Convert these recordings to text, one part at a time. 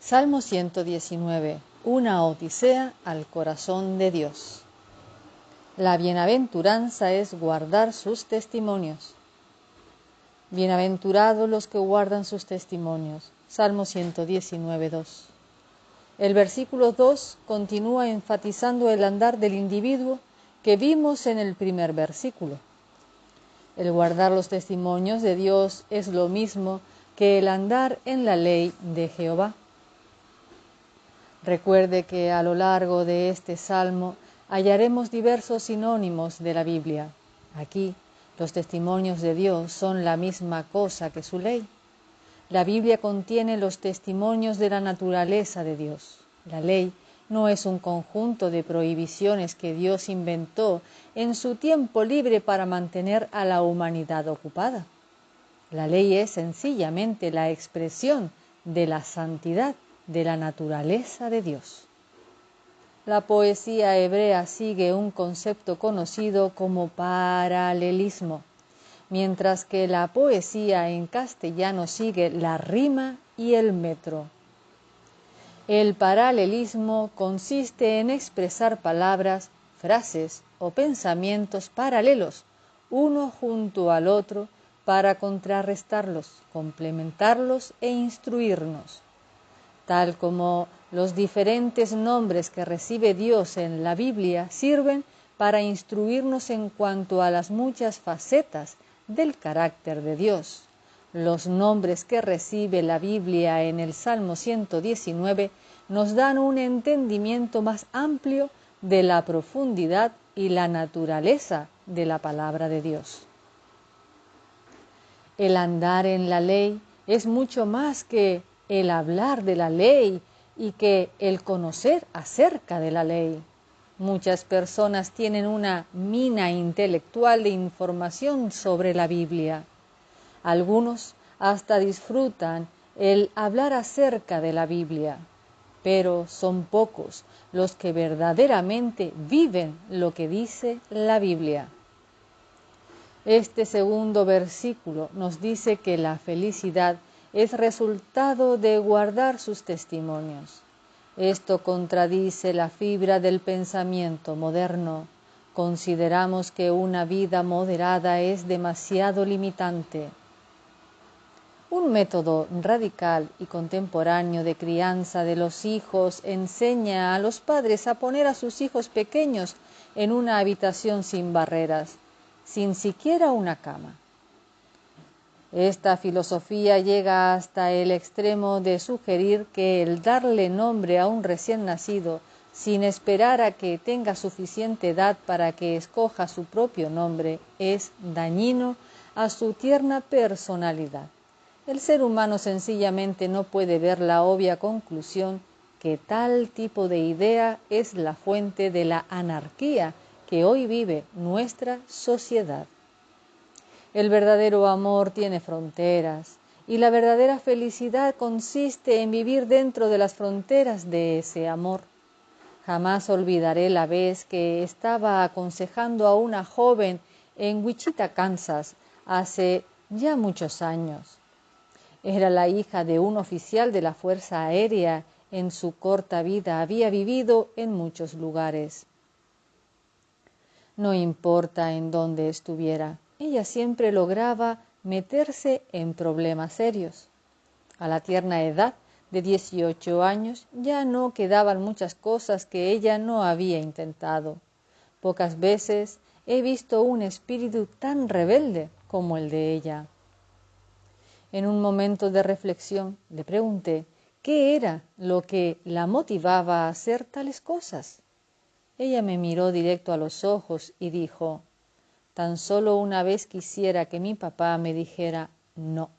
Salmo 119. Una odisea al corazón de Dios. La bienaventuranza es guardar sus testimonios. Bienaventurados los que guardan sus testimonios. Salmo 119, 2. El versículo 2 continúa enfatizando el andar del individuo que vimos en el primer versículo. El guardar los testimonios de Dios es lo mismo que el andar en la ley de Jehová. Recuerde que a lo largo de este salmo hallaremos diversos sinónimos de la Biblia. Aquí, los testimonios de Dios son la misma cosa que su ley. La Biblia contiene los testimonios de la naturaleza de Dios. La ley no es un conjunto de prohibiciones que Dios inventó en su tiempo libre para mantener a la humanidad ocupada. La ley es sencillamente la expresión de la santidad de la naturaleza de Dios. La poesía hebrea sigue un concepto conocido como paralelismo, mientras que la poesía en castellano sigue la rima y el metro. El paralelismo consiste en expresar palabras, frases o pensamientos paralelos, uno junto al otro, para contrarrestarlos, complementarlos e instruirnos. Tal como los diferentes nombres que recibe Dios en la Biblia sirven para instruirnos en cuanto a las muchas facetas del carácter de Dios. Los nombres que recibe la Biblia en el Salmo 119 nos dan un entendimiento más amplio de la profundidad y la naturaleza de la palabra de Dios. El andar en la ley es mucho más que el hablar de la ley y que el conocer acerca de la ley. Muchas personas tienen una mina intelectual de información sobre la Biblia. Algunos hasta disfrutan el hablar acerca de la Biblia, pero son pocos los que verdaderamente viven lo que dice la Biblia. Este segundo versículo nos dice que la felicidad es resultado de guardar sus testimonios. Esto contradice la fibra del pensamiento moderno. Consideramos que una vida moderada es demasiado limitante. Un método radical y contemporáneo de crianza de los hijos enseña a los padres a poner a sus hijos pequeños en una habitación sin barreras, sin siquiera una cama. Esta filosofía llega hasta el extremo de sugerir que el darle nombre a un recién nacido, sin esperar a que tenga suficiente edad para que escoja su propio nombre, es dañino a su tierna personalidad. El ser humano sencillamente no puede ver la obvia conclusión que tal tipo de idea es la fuente de la anarquía que hoy vive nuestra sociedad. El verdadero amor tiene fronteras y la verdadera felicidad consiste en vivir dentro de las fronteras de ese amor. Jamás olvidaré la vez que estaba aconsejando a una joven en Wichita, Kansas, hace ya muchos años. Era la hija de un oficial de la Fuerza Aérea. En su corta vida había vivido en muchos lugares. No importa en dónde estuviera, ella siempre lograba meterse en problemas serios. A la tierna edad de 18 años ya no quedaban muchas cosas que ella no había intentado. Pocas veces he visto un espíritu tan rebelde como el de ella. En un momento de reflexión le pregunté qué era lo que la motivaba a hacer tales cosas. Ella me miró directo a los ojos y dijo: tan solo una vez quisiera que mi papá me dijera no.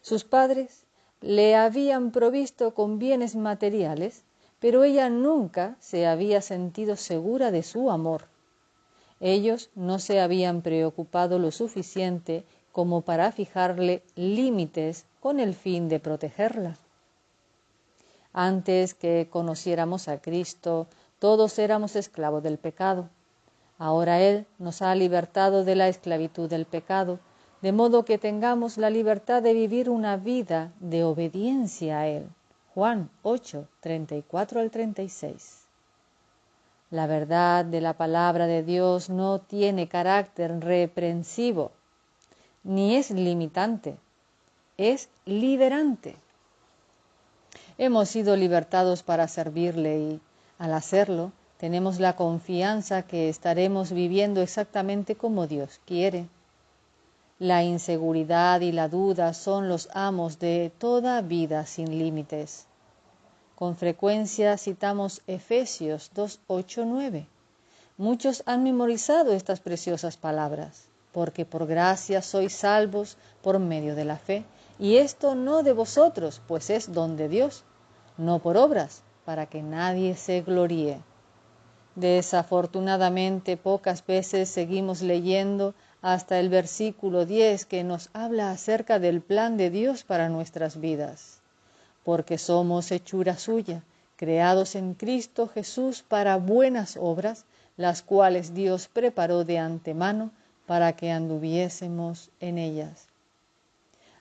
Sus padres le habían provisto con bienes materiales, pero ella nunca se había sentido segura de su amor. Ellos no se habían preocupado lo suficiente como para fijarle límites con el fin de protegerla. Antes que conociéramos a Cristo, todos éramos esclavos del pecado. Ahora Él nos ha libertado de la esclavitud del pecado, de modo que tengamos la libertad de vivir una vida de obediencia a Él. Juan 8, 34 al 36. La verdad de la palabra de Dios no tiene carácter reprensivo, ni es limitante, es liberante. Hemos sido libertados para servirle y, al hacerlo, tenemos la confianza que estaremos viviendo exactamente como Dios quiere. La inseguridad y la duda son los amos de toda vida sin límites. Con frecuencia citamos Efesios 2, 8, 9. Muchos han memorizado estas preciosas palabras, porque por gracia sois salvos por medio de la fe, y esto no de vosotros, pues es don de Dios, no por obras, para que nadie se gloríe. Desafortunadamente, pocas veces seguimos leyendo hasta el versículo 10 que nos habla acerca del plan de Dios para nuestras vidas. Porque somos hechura suya, creados en Cristo Jesús para buenas obras, las cuales Dios preparó de antemano para que anduviésemos en ellas.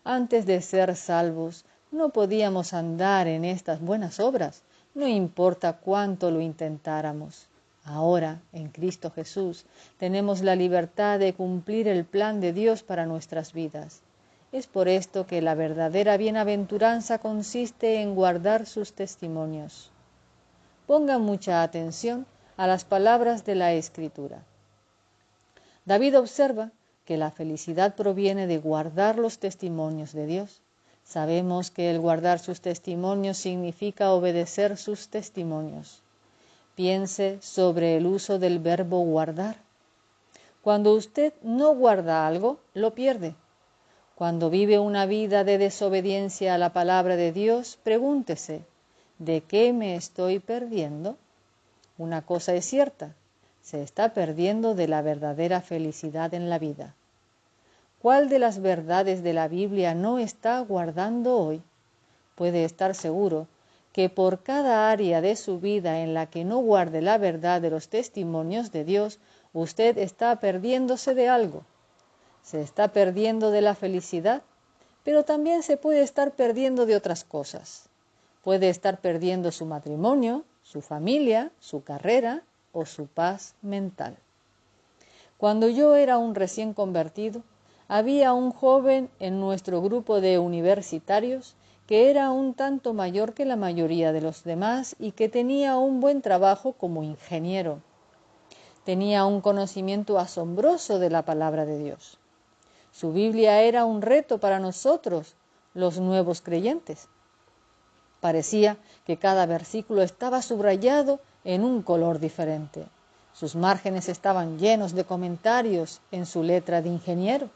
Antes de ser salvos, no podíamos andar en estas buenas obras, no importa cuánto lo intentáramos. Ahora, en Cristo Jesús, tenemos la libertad de cumplir el plan de Dios para nuestras vidas. Es por esto que la verdadera bienaventuranza consiste en guardar sus testimonios. Pongan mucha atención a las palabras de la Escritura. David observa que la felicidad proviene de guardar los testimonios de Dios. Sabemos que el guardar sus testimonios significa obedecer sus testimonios. Piense sobre el uso del verbo guardar. Cuando usted no guarda algo, lo pierde. Cuando vive una vida de desobediencia a la palabra de Dios, pregúntese, ¿de qué me estoy perdiendo? Una cosa es cierta, se está perdiendo de la verdadera felicidad en la vida. ¿Cuál de las verdades de la Biblia no está guardando hoy? Puede estar seguro que por cada área de su vida en la que no guarde la verdad de los testimonios de Dios, usted está perdiéndose de algo. Se está perdiendo de la felicidad, pero también se puede estar perdiendo de otras cosas. Puede estar perdiendo su matrimonio, su familia, su carrera o su paz mental. Cuando yo era un recién convertido, había un joven en nuestro grupo de universitarios que era un tanto mayor que la mayoría de los demás y que tenía un buen trabajo como ingeniero. Tenía un conocimiento asombroso de la palabra de Dios. Su Biblia era un reto para nosotros, los nuevos creyentes. Parecía que cada versículo estaba subrayado en un color diferente. Sus márgenes estaban llenos de comentarios en su letra de ingeniero.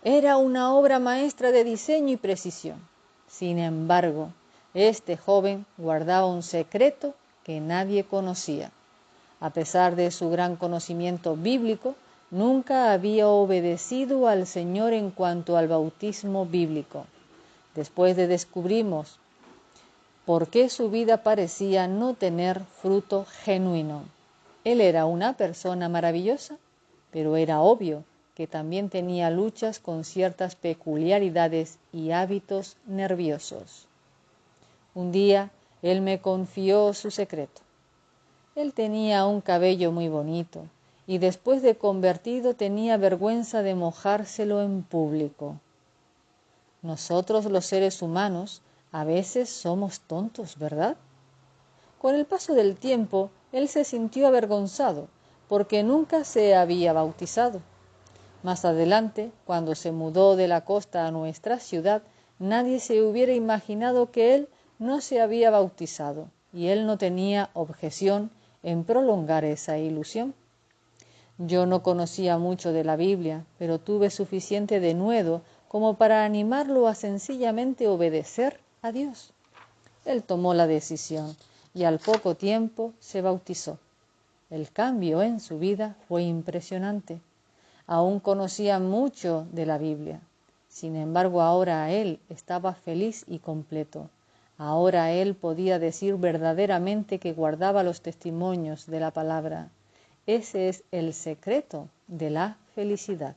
Era una obra maestra de diseño y precisión. Sin embargo, este joven guardaba un secreto que nadie conocía. A pesar de su gran conocimiento bíblico, nunca había obedecido al Señor en cuanto al bautismo bíblico. Después descubrimos por qué su vida parecía no tener fruto genuino. Él era una persona maravillosa, pero era obvio que también tenía luchas con ciertas peculiaridades y hábitos nerviosos. Un día, él me confió su secreto. Él tenía un cabello muy bonito y después de convertido tenía vergüenza de mojárselo en público. Nosotros los seres humanos a veces somos tontos, ¿verdad? Con el paso del tiempo, él se sintió avergonzado porque nunca se había bautizado. Más adelante, cuando se mudó de la costa a nuestra ciudad, nadie se hubiera imaginado que él no se había bautizado, y él no tenía objeción en prolongar esa ilusión. Yo no conocía mucho de la Biblia, pero tuve suficiente denuedo como para animarlo a sencillamente obedecer a Dios. Él tomó la decisión y al poco tiempo se bautizó. El cambio en su vida fue impresionante. Aún conocía mucho de la Biblia. Sin embargo, ahora él estaba feliz y completo. Ahora él podía decir verdaderamente que guardaba los testimonios de la palabra. Ese es el secreto de la felicidad.